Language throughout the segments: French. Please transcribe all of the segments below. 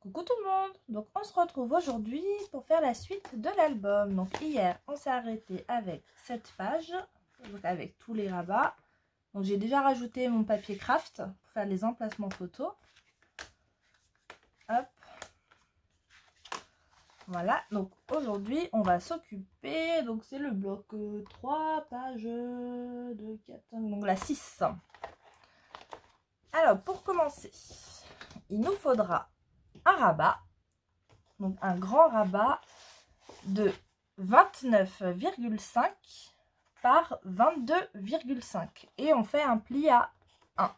Coucou tout le monde, donc on se retrouve aujourd'hui pour faire la suite de l'album. Donc hier on s'est arrêté avec cette page, donc avec tous les rabats. Donc j'ai déjà rajouté mon papier craft pour faire les emplacements photos. Hop. Voilà, donc aujourd'hui on va s'occuper, donc c'est le bloc 3, page 2, 4, donc la 6. Alors pour commencer, il nous faudra un rabat, donc un grand rabat de 29,5 par 22,5 et on fait un pli à 1.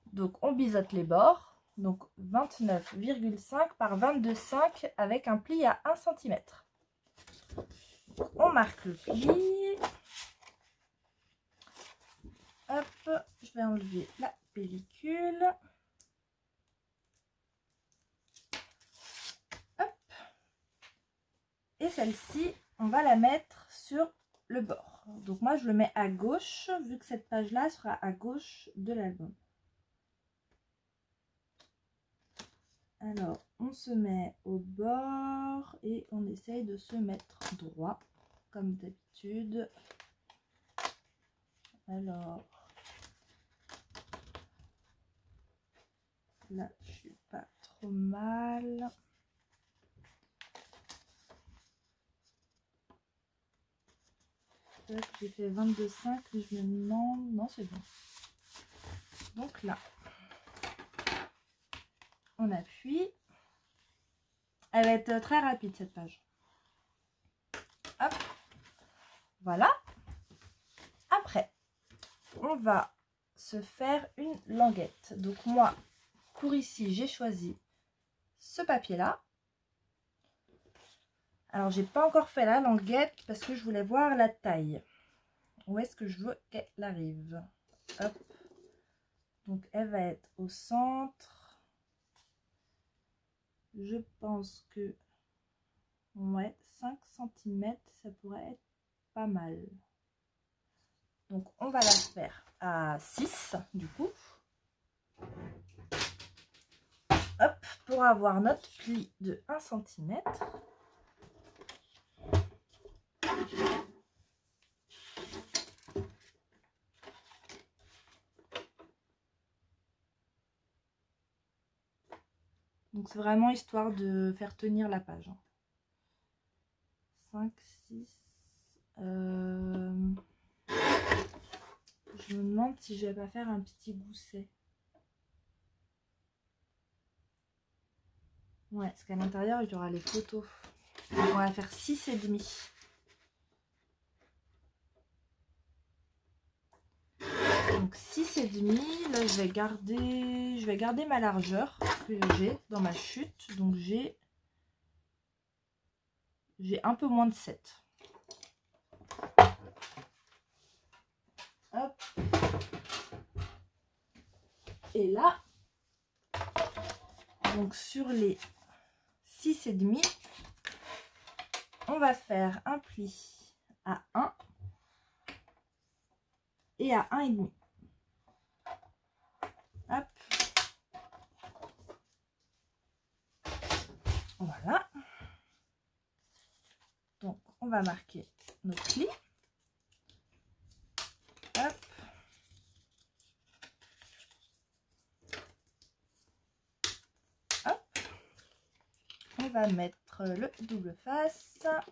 Donc on biseaute les bords, donc 29,5 par 22,5 avec un pli à 1 cm. On marque le pli. Hop, je vais enlever la pellicule. Et celle-ci, on va la mettre sur le bord. Donc moi, je le mets à gauche, vu que cette page-là sera à gauche de l'album. Alors, on se met au bord et on essaye de se mettre droit, comme d'habitude. Alors, là, je suis pas trop mal. J'ai fait 22,5, mais je me demande... Non, c'est bon. Donc là, on appuie. Elle va être très rapide, cette page. Hop. Voilà. Après, on va se faire une languette. Donc moi, pour ici, j'ai choisi ce papier-là. Alors, j'ai pas encore fait la languette parce que je voulais voir la taille. Où est-ce que je veux qu'elle arrive? Hop. Donc, elle va être au centre. Je pense que, ouais, 5 cm, ça pourrait être pas mal. Donc, on va la faire à 6, du coup. Hop, pour avoir notre pli de 1 cm. Donc c'est vraiment histoire de faire tenir la page. 5, 6. Je me demande si je vais pas faire un petit gousset. Ouais, parce qu'à l'intérieur, il y aura les photos. Donc on va faire 6,5. Donc 6,5. Là, je vais garder ma largeur que j'ai dans ma chute. Donc j'ai un peu moins de 7. Hop. Et là, donc sur les 6,5, on va faire un pli à 1 et à 1,5. Hop. Voilà. Donc, on va marquer nos plis. Hop. Hop. On va mettre le double face. Tac.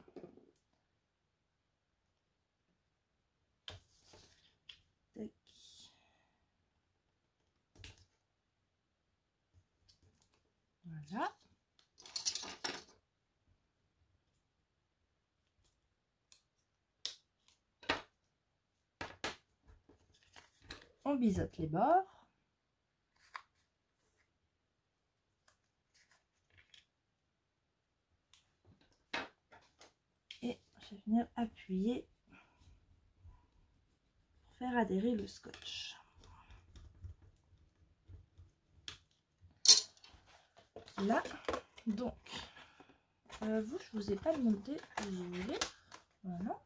Voilà. On biseaute les bords. Et je vais venir appuyer pour faire adhérer le scotch. Là, donc, vous, je vous ai pas demandé de ouvrir. Voilà.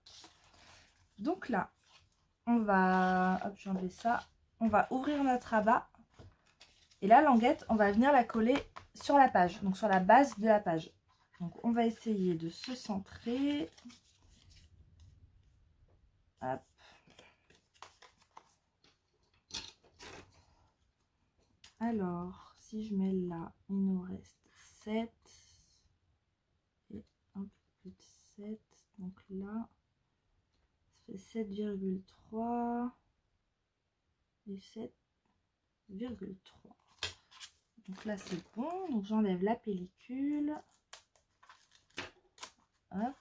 Donc là, on va, hop, j'enlève ça. On va ouvrir notre rabat. Et la languette, on va venir la coller sur la page, donc sur la base de la page. Donc on va essayer de se centrer. Hop. Alors, si je mets là, il nous reste 7 et un peu plus de 7. Donc là, ça fait 7,3 et 7,3. Donc là, c'est bon. Donc j'enlève la pellicule. Hop.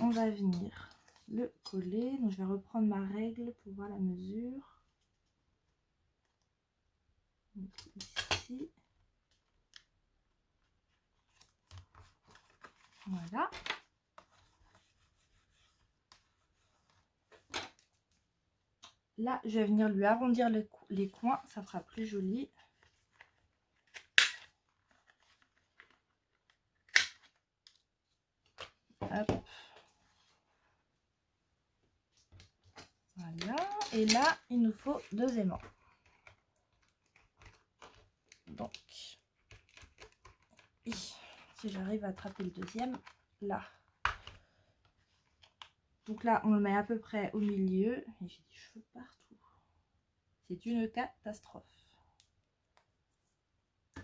On va venir le coller. Donc je vais reprendre ma règle pour voir la mesure. Donc, ici. Voilà. Là, je vais venir lui arrondir les coins. Ça fera plus joli. Hop. Voilà. Et là, il nous faut 2 aimants. Donc, si j'arrive à attraper le deuxième, là. Donc là, on le met à peu près au milieu. Et j'ai des cheveux partout. C'est une catastrophe.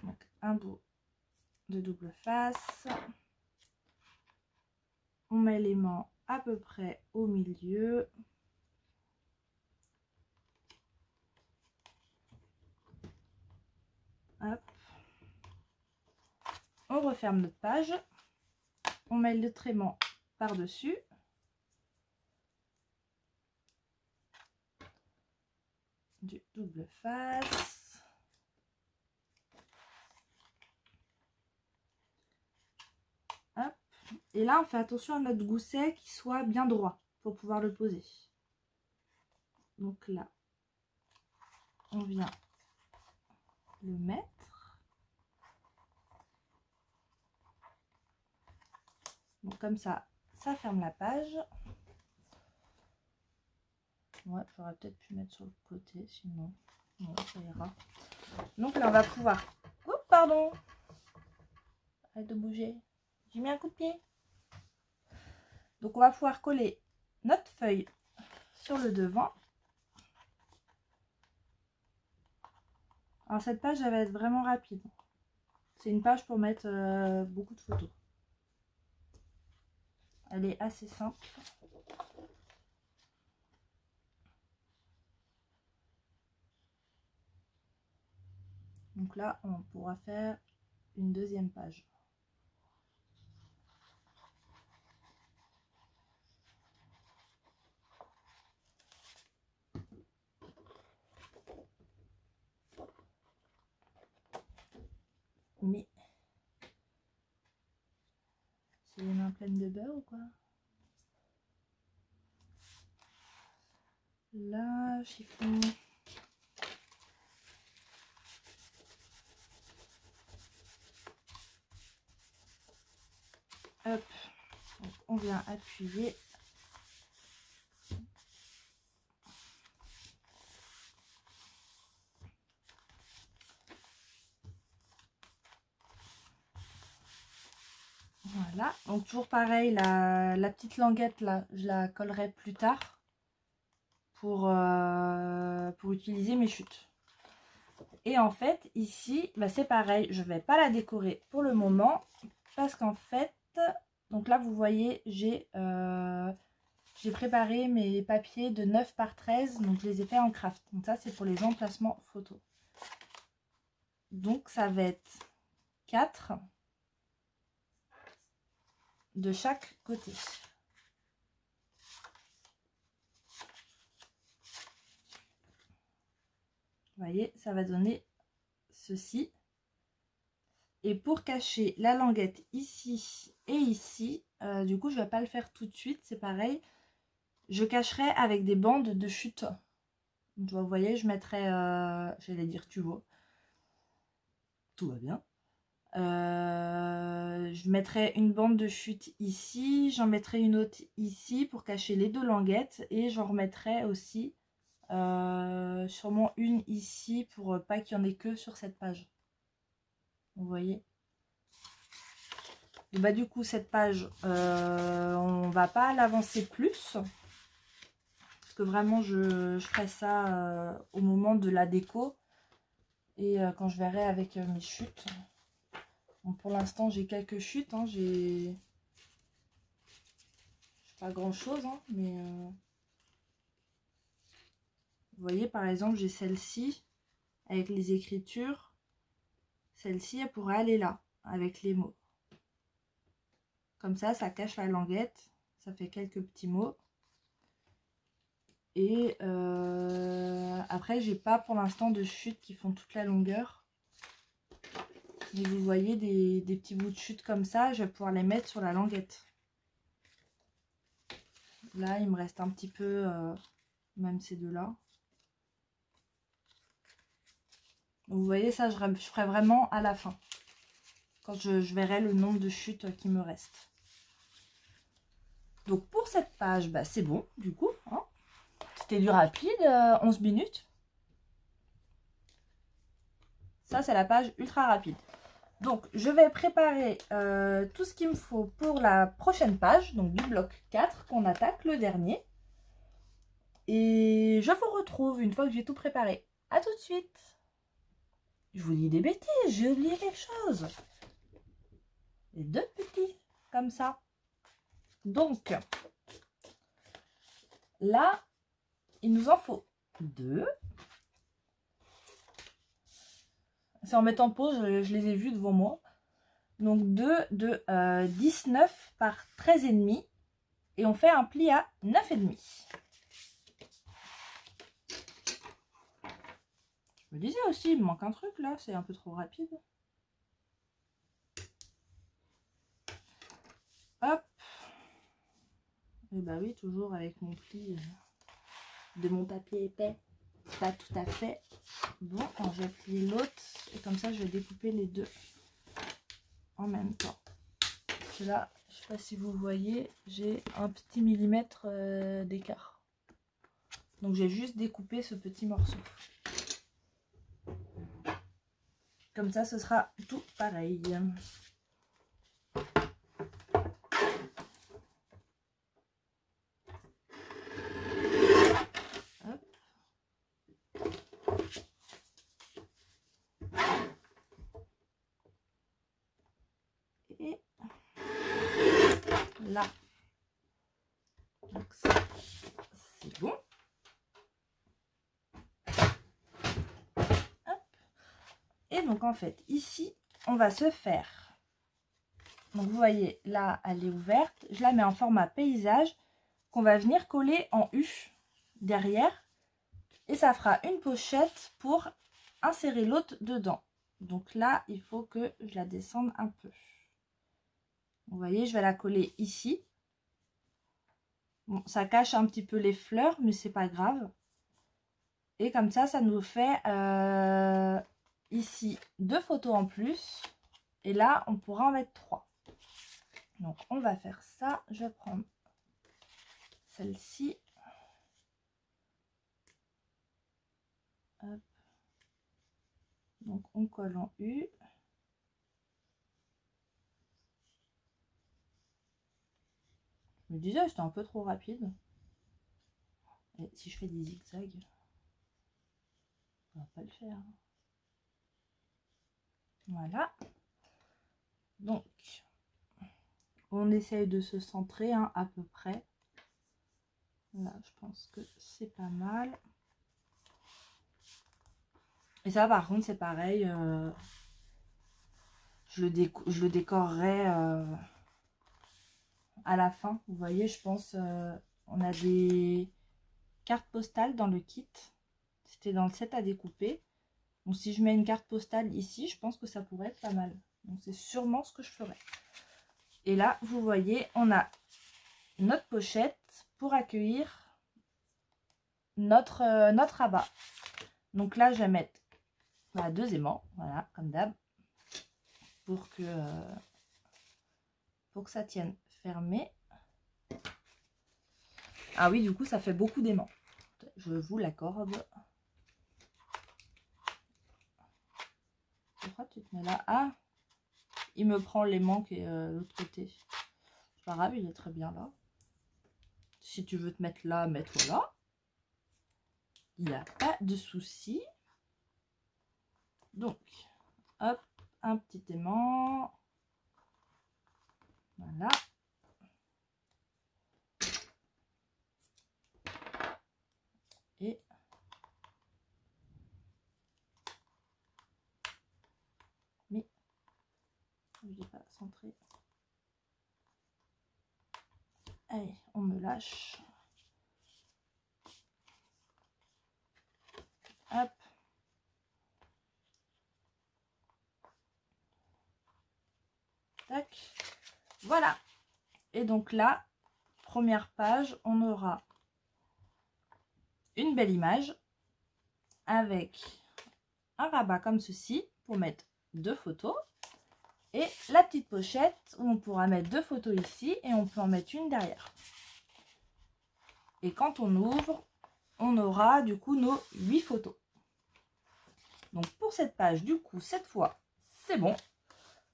Donc, un bout de double face. On met l'aimant à peu près au milieu. Hop. On referme notre page. On met le aimant par-dessus. Du double face. Hop. Et là, on fait attention à notre gousset qui soit bien droit pour pouvoir le poser. Donc là, on vient le mettre. Donc comme ça, ça ferme la page. Ouais, j'aurais peut-être pu mettre sur le côté, sinon, non, ça ira. Donc là, on va pouvoir... Oups, pardon. Arrête de bouger. J'ai mis un coup de pied. Donc on va pouvoir coller notre feuille sur le devant. Alors cette page, elle va être vraiment rapide. C'est une page pour mettre beaucoup de photos. Elle est assez simple. Donc là, on pourra faire une deuxième page. Mais c'est les mains pleines de beurre ou quoi? Là, chiffon. Hop, donc on vient appuyer. Voilà, donc toujours pareil, la petite languette là, je la collerai plus tard pour utiliser mes chutes. Et en fait, ici, bah, c'est pareil, je ne vais pas la décorer pour le moment parce qu'en fait, donc là vous voyez, j'ai préparé mes papiers de 9 par 13, donc je les ai fait en craft. Donc ça, c'est pour les emplacements photos. Donc ça va être 4 de chaque côté. Vous voyez, ça va donner ceci. Et pour cacher la languette ici et ici, du coup, je ne vais pas le faire tout de suite, c'est pareil. Je cacherai avec des bandes de chute. Donc, vous voyez, je mettrai, j'allais dire tu vois, tout va bien. Je mettrai une bande de chute ici, j'en mettrai une autre ici pour cacher les deux languettes et j'en remettrai aussi sûrement une ici pour pas qu'il y en ait que sur cette page. Vous voyez. Et bah du coup cette page, on va pas l'avancer plus. Parce que vraiment je ferai ça au moment de la déco. Et quand je verrai avec mes chutes. Bon, pour l'instant j'ai quelques chutes. Hein, j'ai pas grand chose. Hein, mais vous voyez par exemple j'ai celle-ci avec les écritures. Celle-ci elle pourrait aller là avec les mots. Comme ça cache la languette. Ça fait quelques petits mots. Et après, j'ai pas pour l'instant de chutes qui font toute la longueur. Mais vous voyez des petits bouts de chute comme ça, je vais pouvoir les mettre sur la languette. Là, il me reste un petit peu, même ces deux-là. Vous voyez, ça, je ferai vraiment à la fin. Quand je verrai le nombre de chutes qui me restent. Donc, pour cette page, bah, c'est bon, du coup. Hein. C'était du rapide, 11 minutes. Ça, c'est la page ultra rapide. Donc, je vais préparer tout ce qu'il me faut pour la prochaine page, donc du bloc 4 qu'on attaque, le dernier. Et je vous retrouve une fois que j'ai tout préparé. À tout de suite. Je vous dis des bêtises, j'ai oublié quelque chose. Les deux petits, comme ça. Donc, là, il nous en faut 2. C'est en mettant pause, je les ai vus devant moi. Donc 2 de 19 par 13,5. Et on fait un pli à 9,5. Je me disais aussi, il me manque un truc là, c'est un peu trop rapide. Hop. Et bah oui, toujours avec mon pli de mon papier épais. Pas tout à fait. Bon, alors je vais plier l'autre. Et comme ça, je vais découper les deux en même temps. Parce que là, je sais pas si vous voyez, j'ai un petit millimètre d'écart. Donc j'ai juste découpé ce petit morceau. Comme ça, ce sera tout pareil. Hop. Et là. Donc ça, c'est bon. Hop. Et donc en fait, ici, on va se faire. Donc vous voyez, là, elle est ouverte. Je la mets en format paysage qu'on va venir coller en U derrière. Et ça fera une pochette pour insérer l'autre dedans. Donc là, il faut que je la descende un peu. Vous voyez, je vais la coller ici. Bon, ça cache un petit peu les fleurs, mais c'est pas grave. Et comme ça nous fait ici 2 photos en plus. Et là, on pourra en mettre 3. Donc, on va faire ça. Je vais prendre celle-ci. Hop. Donc, on colle en U. Je me disais, c'était un peu trop rapide. Et si je fais des zigzags, on va pas le faire. Voilà. Donc, on essaye de se centrer hein, à peu près. Là, je pense que c'est pas mal. Et ça, par contre, c'est pareil. Je le décorerai à la fin. Vous voyez, je pense, on a des cartes postales dans le kit. C'était dans le set à découper. Donc, si je mets une carte postale ici, je pense que ça pourrait être pas mal. Donc, c'est sûrement ce que je ferai. Et là, vous voyez, on a notre pochette pour accueillir notre rabat. Donc là, je vais mettre 2 aimants, voilà, comme d'hab, pour que ça tienne fermé. Ah oui, du coup, ça fait beaucoup d'aimants. Je vous l'accorde. Pourquoi tu te mets là? Ah, il me prend les manques et l'autre côté. C'est pas grave, il est très bien là. Si tu veux te mettre là, mets-toi là. Il n'y a pas de souci. Donc, hop, un petit aimant. Voilà. Et mais je n'ai pas centré. Allez, on me lâche. Hop. Tac. Voilà. Et donc là, première page, on aura une belle image avec un rabat comme ceci pour mettre 2 photos. Et la petite pochette où on pourra mettre 2 photos ici et on peut en mettre une derrière. Et quand on ouvre, on aura du coup nos 8 photos. Donc pour cette page, du coup, cette fois, c'est bon.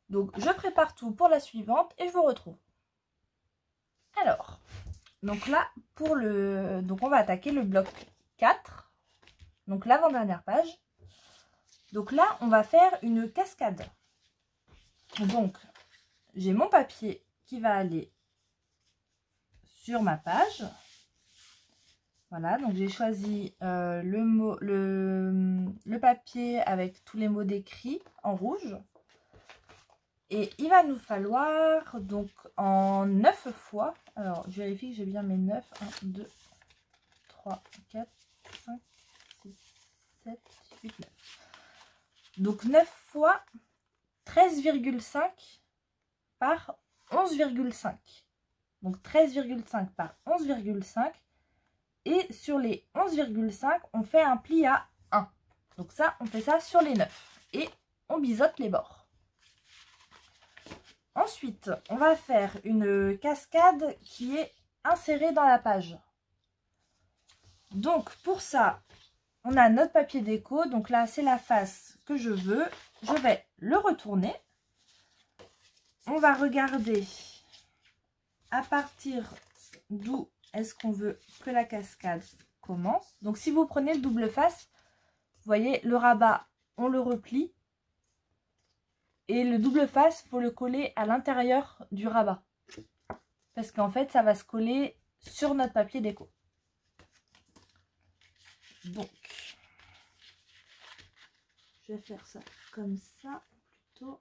Donc je prépare tout pour la suivante et je vous retrouve. Alors, donc là, donc on va attaquer le bloc 4. Donc l'avant-dernière page. Donc là, on va faire une cascade. Donc, j'ai mon papier qui va aller sur ma page. Voilà, donc j'ai choisi le papier avec tous les mots décrits en rouge. Et il va nous falloir donc en 9 fois. Alors, je vérifie que j'ai bien mes 9. 1, 2, 3, 4, 5, 6, 7, 8, 9. Donc 9 fois 13,5 par 11,5. Donc 13,5 par 11,5. Et sur les 11,5, on fait un pli à 1. Donc ça, on fait ça sur les 9. Et on biseaute les bords. Ensuite, on va faire une cascade qui est insérée dans la page. Donc pour ça, on a notre papier déco. Donc là, c'est la face que je veux. Je vais le retourner. On va regarder à partir d'où est-ce qu'on veut que la cascade commence. Donc si vous prenez le double face, vous voyez le rabat, on le replie. Et le double face, il faut le coller à l'intérieur du rabat. Parce qu'en fait, ça va se coller sur notre papier déco. Donc, je vais faire ça comme ça, plutôt.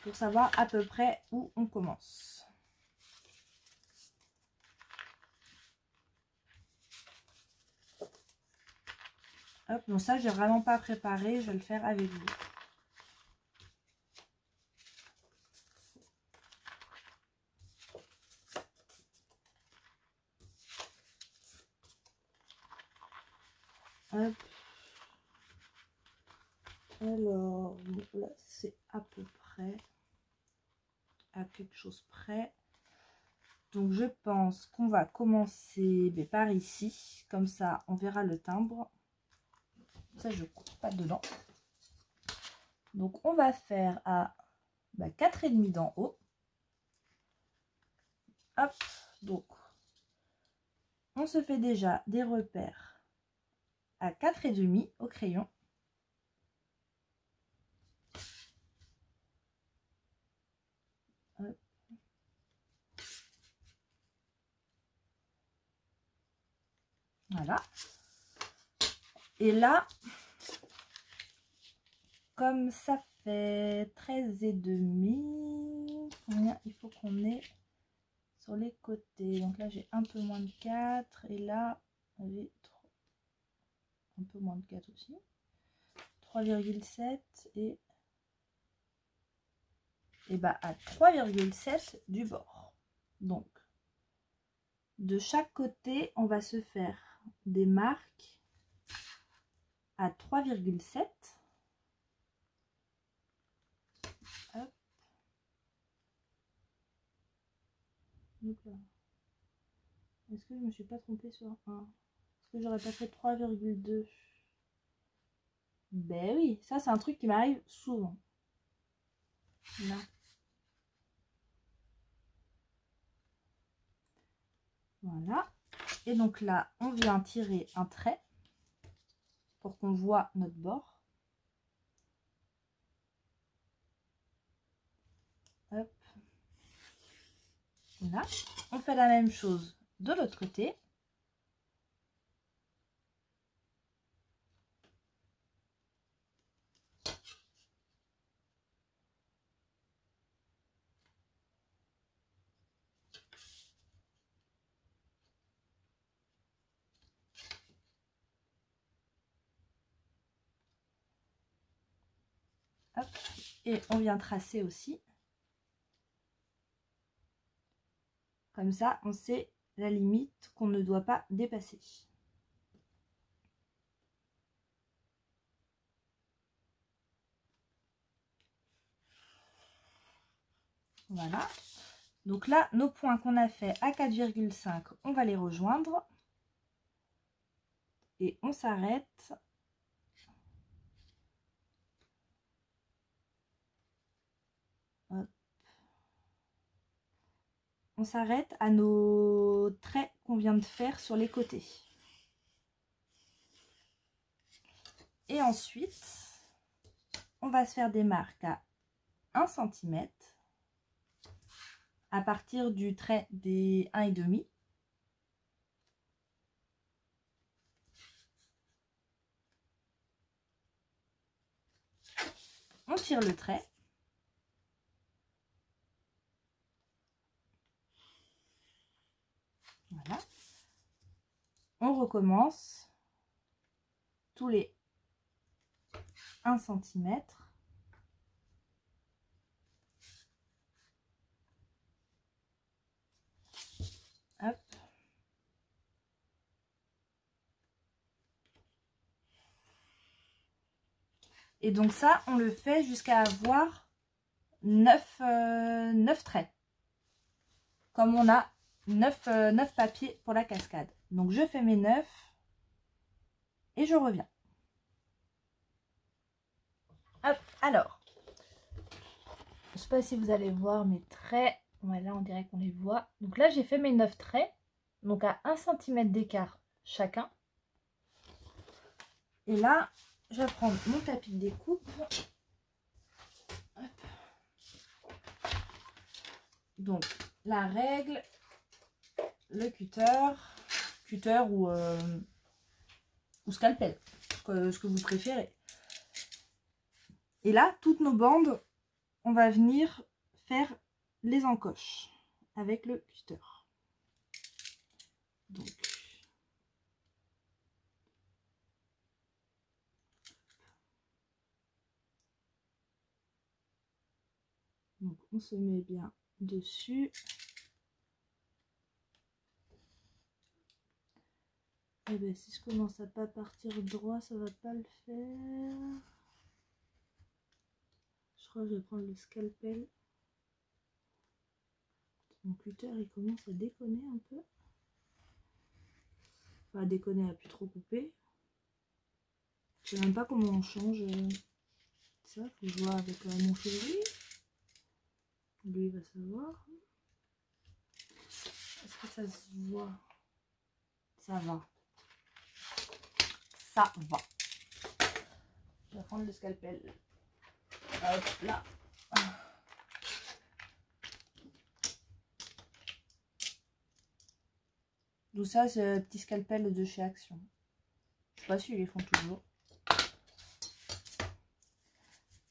Pour savoir à peu près où on commence. Hop, bon ça, j'ai vraiment pas préparé, je vais le faire avec vous. Hop. Alors, là, c'est à peu près, à quelque chose près. Donc, je pense qu'on va commencer par ici. Comme ça, on verra le timbre. Ça, je ne coupe pas dedans. Donc, on va faire à 4,5 d'en haut. Hop, donc, on se fait déjà des repères à 4,5 au crayon. Hop. Voilà. Et là, comme ça fait 13,5, combien il faut qu'on ait sur les côtés? Donc là, j'ai un peu moins de 4 et là, j'ai un peu moins de 4 aussi. 3,7 et à 3,7 du bord. Donc, de chaque côté, on va se faire des marques à 3,7. Est-ce que je me suis pas trompée sur 1? Est-ce que j'aurais pas fait 3,2? Ben oui, ça c'est un truc qui m'arrive souvent. Là. Voilà. Et donc là, on vient tirer un trait pour qu'on voit notre bord. Hop. Là. On fait la même chose de l'autre côté. Hop. Et on vient tracer aussi. Comme ça, on sait la limite qu'on ne doit pas dépasser. Voilà. Donc là, nos points qu'on a fait à 4,5, on va les rejoindre. Et on s'arrête. On s'arrête à nos traits qu'on vient de faire sur les côtés. Et ensuite, on va se faire des marques à 1 cm à partir du trait des 1,5. On tire le trait. Voilà. On recommence tous les 1 cm. Hop. Et donc ça, on le fait jusqu'à avoir 9 traits. Comme on a 9 papiers pour la cascade. Donc je fais mes 9 et je reviens. Hop, alors, je sais pas si vous allez voir mes traits. Voilà, on dirait qu'on les voit. Donc là, j'ai fait mes 9 traits. Donc à 1 cm d'écart chacun. Et là, je vais prendre mon tapis de découpe. Hop. Donc, la règle, le cutter ou scalpel, ce que vous préférez. Et là, toutes nos bandes, on va venir faire les encoches avec le cutter. Donc on se met bien dessus. Et bien si je commence à pas partir droit, ça va pas le faire. Je crois que je vais prendre le scalpel. Mon cutter il commence à déconner un peu. Enfin à déconner, à plus trop couper. Je sais même pas comment on change ça, faut que je vois avec mon chéri. Lui il va savoir. Est-ce que ça se voit? Ça va. Ça va. Je vais prendre le scalpel. Hop là. Donc ça c'est le petit scalpel de chez Action. Je sais pas si ils les font toujours.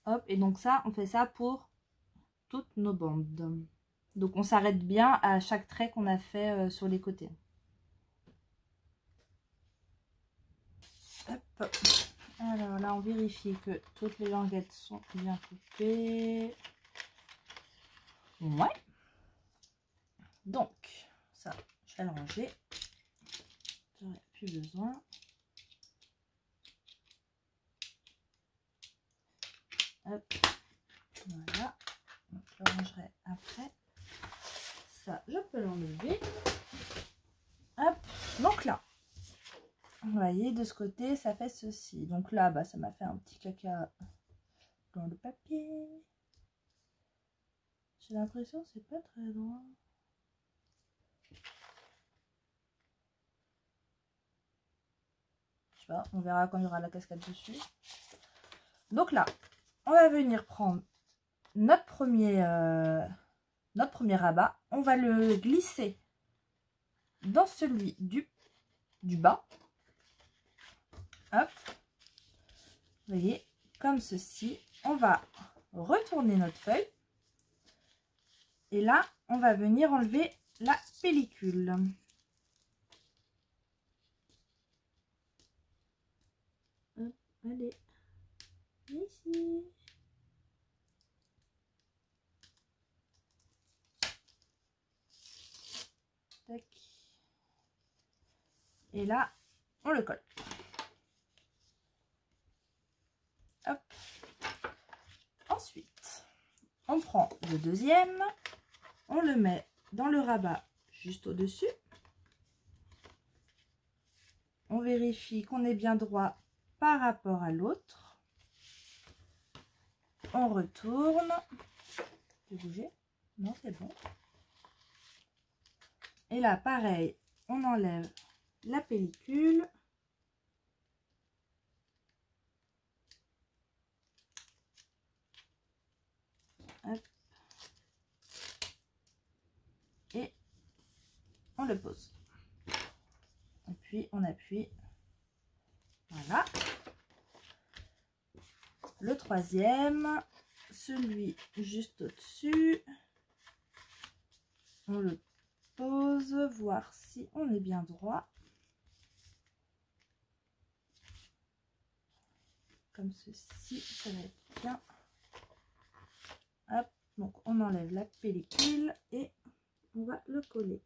Hop, et donc ça, on fait ça pour toutes nos bandes. Donc on s'arrête bien à chaque trait qu'on a fait sur les côtés. Hop. Alors là, on vérifie que toutes les languettes sont bien coupées. Ouais. Donc, ça, je vais le ranger. J'aurais plus besoin. Hop. Voilà. Donc, je le rangerai après. Ça, je peux l'enlever. Hop. Donc là, on va voyez, de ce côté, ça fait ceci. Donc là, bah, ça m'a fait un petit caca dans le papier. J'ai l'impression que c'est pas très loin. Je sais pas, on verra quand il y aura la cascade dessus. Donc là, on va venir prendre notre premier rabat. On va le glisser dans celui du bas. Hop. Vous voyez, comme ceci. On va retourner notre feuille. Et là, on va venir enlever la pellicule. Hop, allez. Ici. Tac. Et là, on le colle. Hop. Ensuite, on prend le deuxième, on le met dans le rabat juste au-dessus. On vérifie qu'on est bien droit par rapport à l'autre. On retourne. Je vais bouger. Non, c'est bon. Et là, pareil, on enlève la pellicule. Hop. Et on le pose. Et puis, on appuie. Voilà. Le troisième, celui juste au-dessus. On le pose, voir si on est bien droit. Comme ceci, ça va être bien. Hop, donc on enlève la pellicule et on va le coller.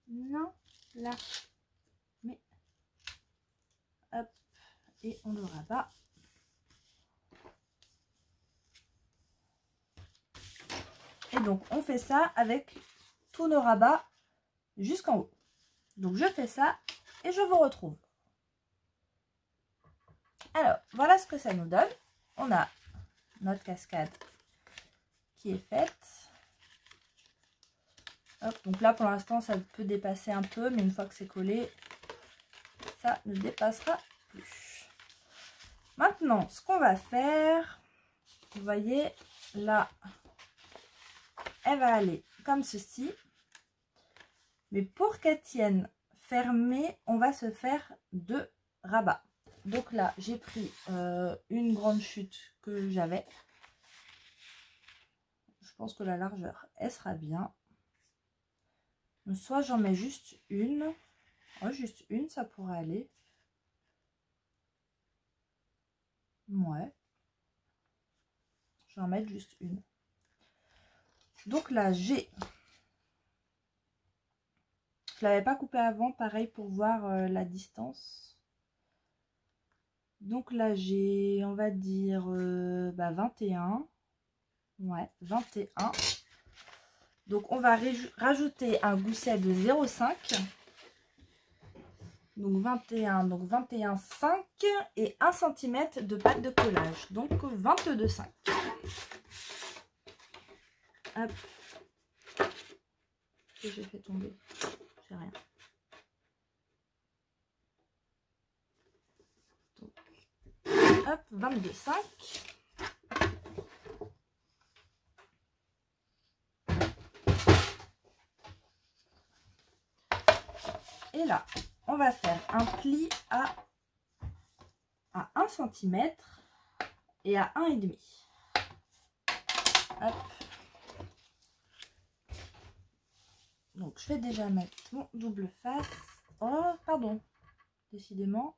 Non, là. Mais, hop, et on le rabat. Et donc, on fait ça avec tous nos rabats jusqu'en haut. Donc, je fais ça et je vous retrouve. Alors, voilà ce que ça nous donne. On a notre cascade qui est faite. Hop, donc là, pour l'instant, ça peut dépasser un peu, mais une fois que c'est collé, ça ne dépassera plus. Maintenant, ce qu'on va faire, vous voyez, là, elle va aller comme ceci. Mais pour qu'elle tienne fermée, on va se faire 2 rabats. Donc là, j'ai pris une grande chute que j'avais. Je pense que la largeur, elle sera bien. Soit j'en mets juste une. Oh, juste une, ça pourrait aller. Ouais. Je vais en mettre juste une. Donc là, j'ai... Je ne l'avais pas coupé avant, pareil, pour voir la distance. Donc là, j'ai, on va dire, 21. Ouais, 21. Donc, on va rajouter un gousset de 0,5. Donc, 21, donc 21,5 et 1 cm de pâte de collage. Donc, 22,5. Hop. Que j'ai fait tomber. J'ai rien. Donc, hop, 22,5. Et là, on va faire un pli à 1 cm et à 1,5. Hop. Donc, je vais déjà mettre mon double face. Oh, pardon. Décidément.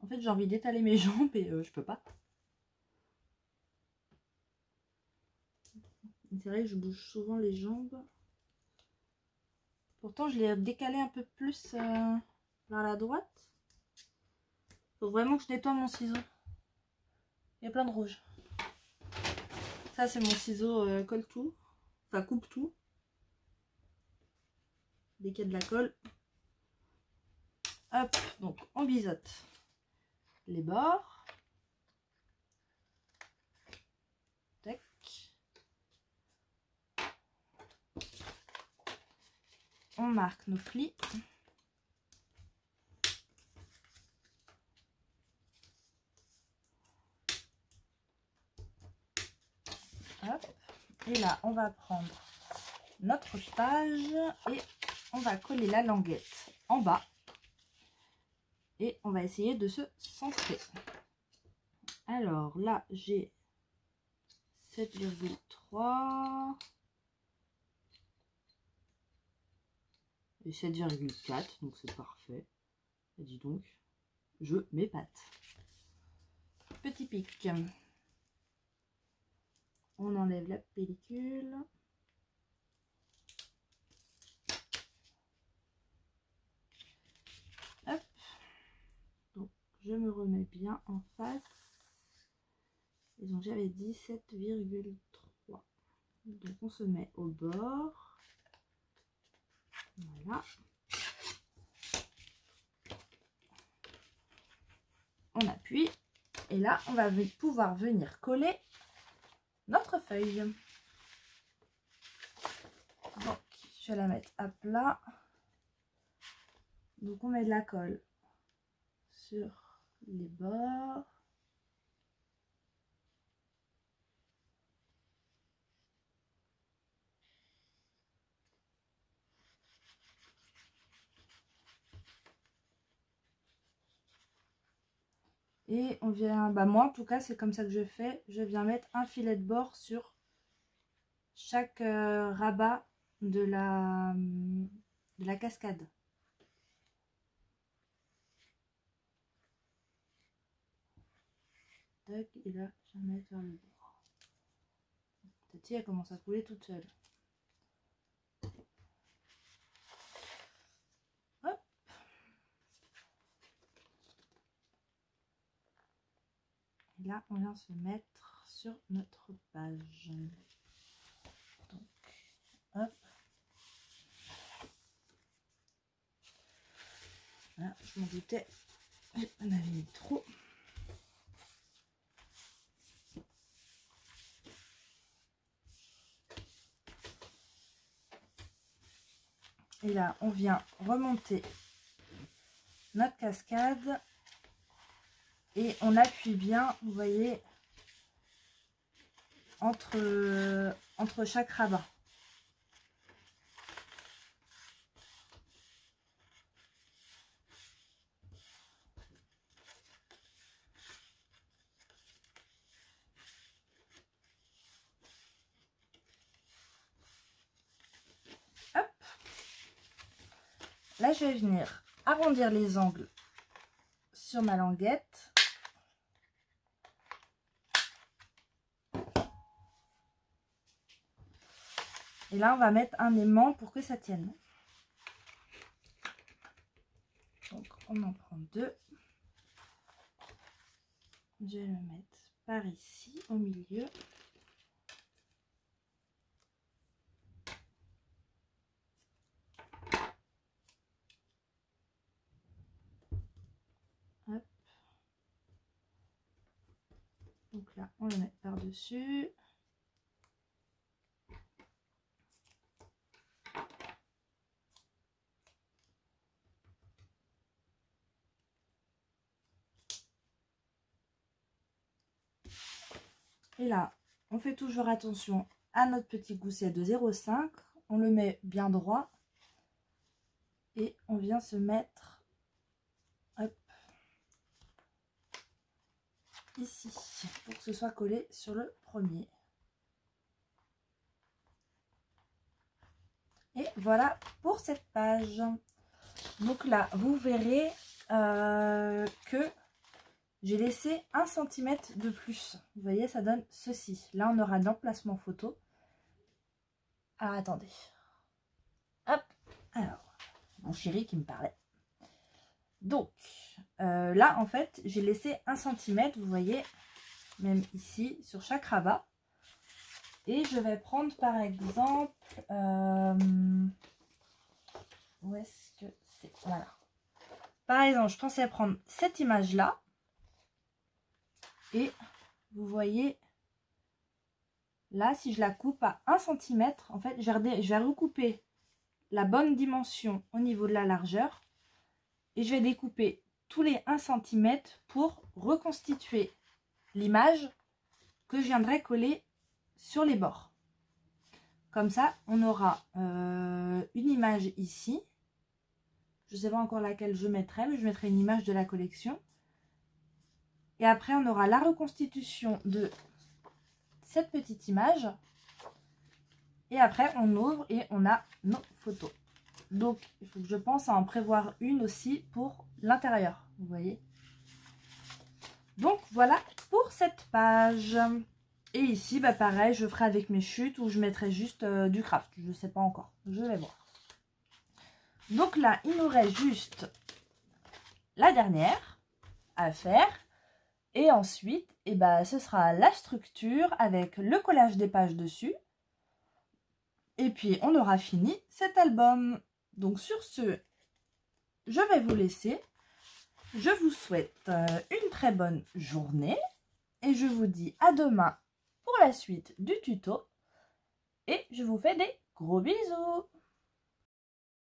En fait, j'ai envie d'étaler mes jambes et je peux pas. C'est vrai que je bouge souvent les jambes. Pourtant, je l'ai décalé un peu plus vers la droite. Faut vraiment que je nettoie mon ciseau. Il y a plein de rouge. Ça, c'est mon ciseau colle tout. Enfin, coupe tout. dès qu'il y a de la colle. Hop, donc on biseaute les bords. Tac. On marque nos plis. Hop. Et là, on va prendre notre page et on va coller la languette en bas. Et on va essayer de se centrer. Alors là, j'ai 7,3 et 7,4, donc c'est parfait. Et dis donc, je m'épate. Petit pic. On enlève la pellicule. Hop. Donc, je me remets bien en face. Et donc, j'avais dit 7,3. Donc, on se met au bord. Voilà. On appuie. Et là, on va pouvoir venir coller notre feuille. Donc, je vais la mettre à plat. Donc, on met de la colle sur les bords. Et on vient, moi en tout cas, c'est comme ça que je fais. Je viens mettre un filet de bord sur chaque rabat de la cascade. Tac, et là, je vais mettre vers le bord. Tati, elle commence à couler toute seule. Hop. Et là, on vient se mettre sur notre page. Donc, hop. Voilà, je m'en doutais. On avait mis trop. Et là, on vient remonter notre cascade et on appuie bien, vous voyez, entre chaque rabat. Hop. Là, je vais venir arrondir les angles sur ma languette. Et là, on va mettre un aimant pour que ça tienne. Donc, on en prend deux. Je vais le mettre par ici, au milieu. Hop. Donc là, on le met par-dessus. Et là, on fait toujours attention à notre petit gousset de 0,5. On le met bien droit. Et on vient se mettre, hop, ici, pour que ce soit collé sur le premier. Et voilà pour cette page. Donc là, vous verrez que j'ai laissé 1 cm de plus. Vous voyez, ça donne ceci. Là, on aura l'emplacement photo. Alors, attendez. Hop. Alors, mon chéri qui me parlait. Donc, là, en fait, j'ai laissé 1 cm, vous voyez, même ici, sur chaque rabat. Et je vais prendre, par exemple, où est-ce que c'est? Voilà. Par exemple, je pensais prendre cette image-là. Et vous voyez, là, si je la coupe à 1 cm, en fait, je vais recouper la bonne dimension au niveau de la largeur. Et je vais découper tous les 1 cm pour reconstituer l'image que je viendrai coller sur les bords. Comme ça, on aura une image ici. Je ne sais pas encore laquelle je mettrai, mais je mettrai une image de la collection. Et après, on aura la reconstitution de cette petite image. Et après, on ouvre et on a nos photos. Donc, il faut que je pense à en prévoir une aussi pour l'intérieur. Vous voyez? Donc, voilà pour cette page. Et ici, bah, pareil, je ferai avec mes chutes ou je mettrai juste du craft. Je ne sais pas encore. Je vais voir. Donc là, il nous reste juste la dernière à faire. Et ensuite, eh ben, ce sera la structure avec le collage des pages dessus. Et puis, on aura fini cet album. Donc sur ce, je vais vous laisser. Je vous souhaite une très bonne journée. Et je vous dis à demain pour la suite du tuto. Et je vous fais des gros bisous.